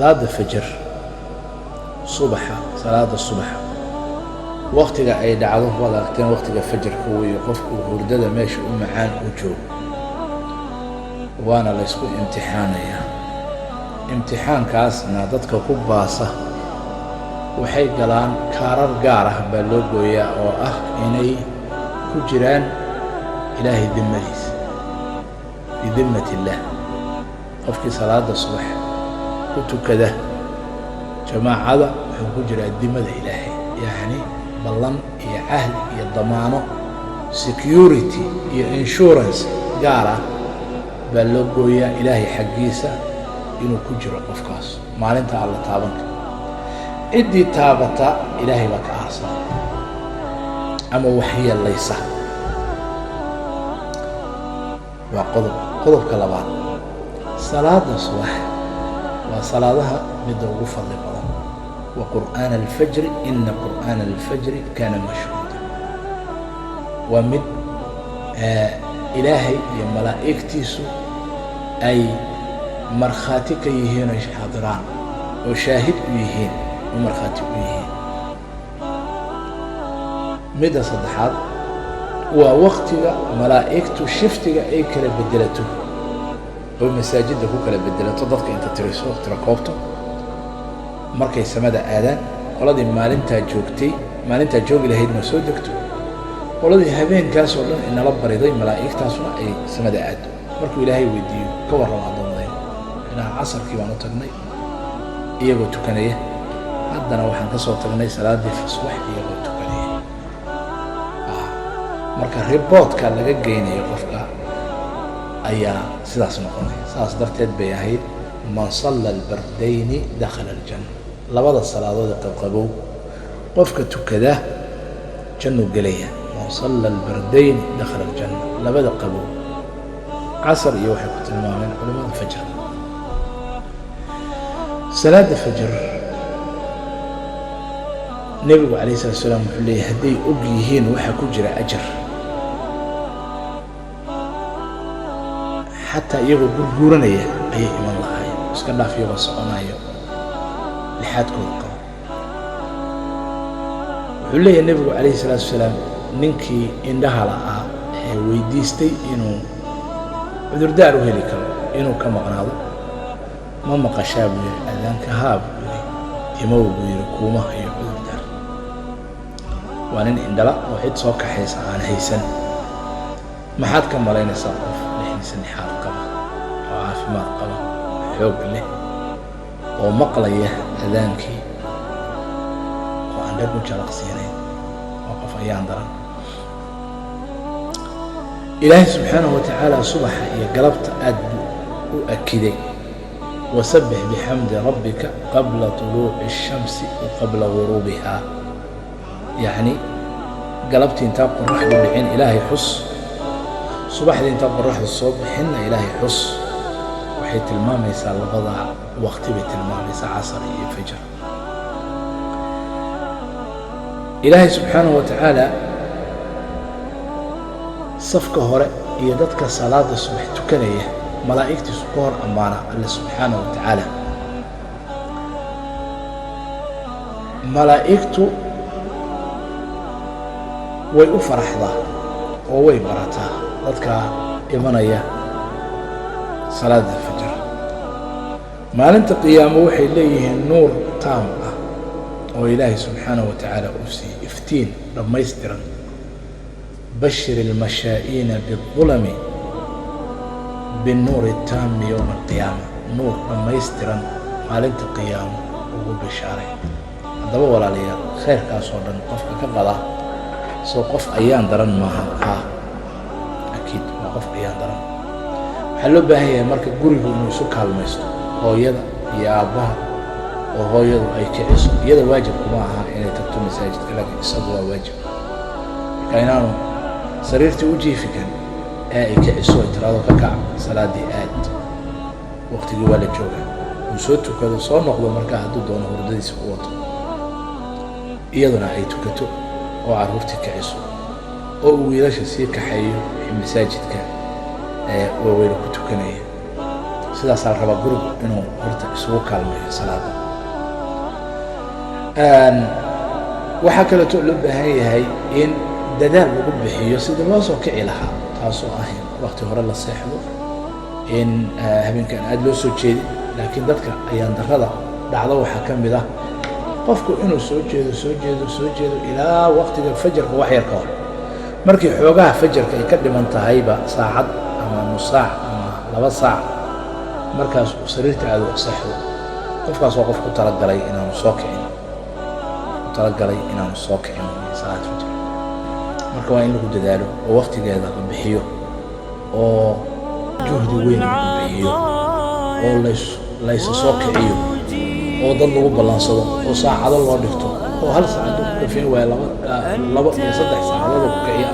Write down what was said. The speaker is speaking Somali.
صلاة الفجر صباحا صلاة الصبح وقتها أي دعوه ولا كان وقتها الفجر هو يقف وردده ماشي معان وجوب وانا ليسكو امتحانيا امتحان كاسنا dadka ku baasa waxay galaan kaarar gaar ah baa loo gooyaa oo ah inay ku jiraan ilaahay dimadiisa bidimmatillah qofkii salaada subax ku tukada jamaacada wuxuu ku jiraa dimada ilaahay yani ballan iyo ahd iyo damaano security iyo insurance gaar ah baa loo gooyaa ilaahay xaqiisa inuu ku jiro qofkaas maalinta alla taabanka cidii taabata ilaahay baa ka aarsan ama waxyeelaysa waa qodobka labaad salaada subax waa salaadaha midda ugu fadli badan wa qur'aan alfajri ina qur'aan alfajri kana mashhuuda waa mid ilaahay iyo malaa'igtiisu ay markhaati ka yihiin oo xaadiraan oo shaahid u yihiin oo markhaati u yihiin midda saddexaad waa waqtiga malaa'igtu shiftiga ay kala bedelato oo masaajidda ku kala bedelato dadka inta tiriso tira koobto markay samada aadaan qoladii maalintaa joogi lahaydna soo degto qoladii habeenkaas oo dhan inala bariday malaa'igtaasuna ay samada aado markuu ilaahay weydiiyo ka warrama addoommadayn ilaa casarkii baan u tagnay iyagoo tukanaya haddana waxaan ka soo tagnay salaadii subax iyagoo tukanaya marka riboodka laga geynayo qofka ayaa sidaas noqonaya saas darteed bay ahayd man salla albardayni dakhala aljanna labada salaadood qabqabow qofka tukada jannuu gelaya man salla albardayni dakhala aljanna labada qabow casar iyo waxay ku tilmaameen culimada fajr salaada fajr nebigu calayhi salaatu wasalaam wuxuu leeyahay hadday og yihiin waxa ku jira ajar xataa iyagoo gurguuranaya ayay iman lahaayeen iska dhaaf iyagoo soconayo lixaadkooda qaba wuxuu leeyahay nebigu calayhi salaatu wasalaam ninkii indhaha la'aa ee weydiistay inuu cudurdaar u heli karo inuu ka maqnaado ma maqashaa buu yidhi aadaanka haa buu yidhi imow buu yidhi kuuma hayo cudurdaar waa nin indhala oo cid soo kaxaysa aan haysan maxaad ka malaynaysaa qof lixdiisa nixaad qaba oo caafimaad qaba xoog leh oo maqlaya adaankii oo aan dhag u jalaqsiinayn oo qof ayaan daran ilaahay subxaanahu watacaala subaxa iyo galabta aad buu u akiday wasabbix bixamdi rabbika qabla tuluuci الshamsi wa qabla guruubiha yacni galabtii intaa qoraxdu dhicin ilaahay xus subaxdii intaa qoraxdu soo bixinna ilaahay xus waxay tilmaamaysaa labada waqti bay tilmaamaysaa casar iyo fajr ilaahay subxaanahu watacaala safka hore iyo dadka salaada subax tukanaya malaa'igtiisu ka hor ammaana alle subxaanahu watacaala malaa'igtu way u faraxdaa oo way barataa dadka imanaya salaada fajr maalinta qiyaamo waxay leeyihiin nuur taam ah oo ilaahay subxaanahu watacaala uu siiyey iftiin dhammaystiran bashir ilmashaa'iina biاlظulami biاnnuuri الtaami yowma alqiyaama nuur dhammaystiran maalinta qiyaamo ugu bishaaray haddaba walaalayaal khayrkaas oo dhan qofka ka qada soo qof ayaan daran maaha haa akiid waa qof ayaan daran waxaa loo baahan yahay marka gurigu inuu isu kaalmaysto hooyada iyo aabbaha oo hooyadu ay kiciso iyada waajib kuma aha inay tagto masaajidka laakiin isagu waa waajib marka inaanu sariirtii u jiifi karin ee ay kiciso ay tiraado ka kac salaadii aad waqtigii waa la joogaa uu soo tukado soo noqdo markaa hadduu doono hurdadiisa u wato iyaduna ay tukato oo carruurtii kiciso oo uu wiilasha sii kaxeeyo wixii masaajidka waaweyne ku tukanaya sidaasaa la rabaa gurigu inuu horta isugu kaalmeeyo salaada. waxaa kaleeto loo baahan yahay in dadaal lagu bixiyo sidii loo soo kici lahaa, taasoo ah in waqti hore la seexdo, in habeenkan aad loo soo jeedin. laakiin dadka ayaan darrada dhacdo waxaa ka mid ah qofku inuu soo jeedo ilaa waqtiga fajarka wax yar ka hor, markii xoogaha fajarka ay ka dhiman tahayba saacad ama nus saac ama 2 saac, markaas uu sariirta aado seexdo. qofkaas waa qof ku talagalay inaanu soo kicin salaad fajr. marka waa in lagu dadaalo oo waqtigeeda la bixiyo oo juhdi weyn lagu bixiyo oo laysa soo kiciyo oo dad lagu ballansado oo saacado loo dhigto oo hal saacad ku kafin waaya 2 iyo 3 saacadood ku kiciya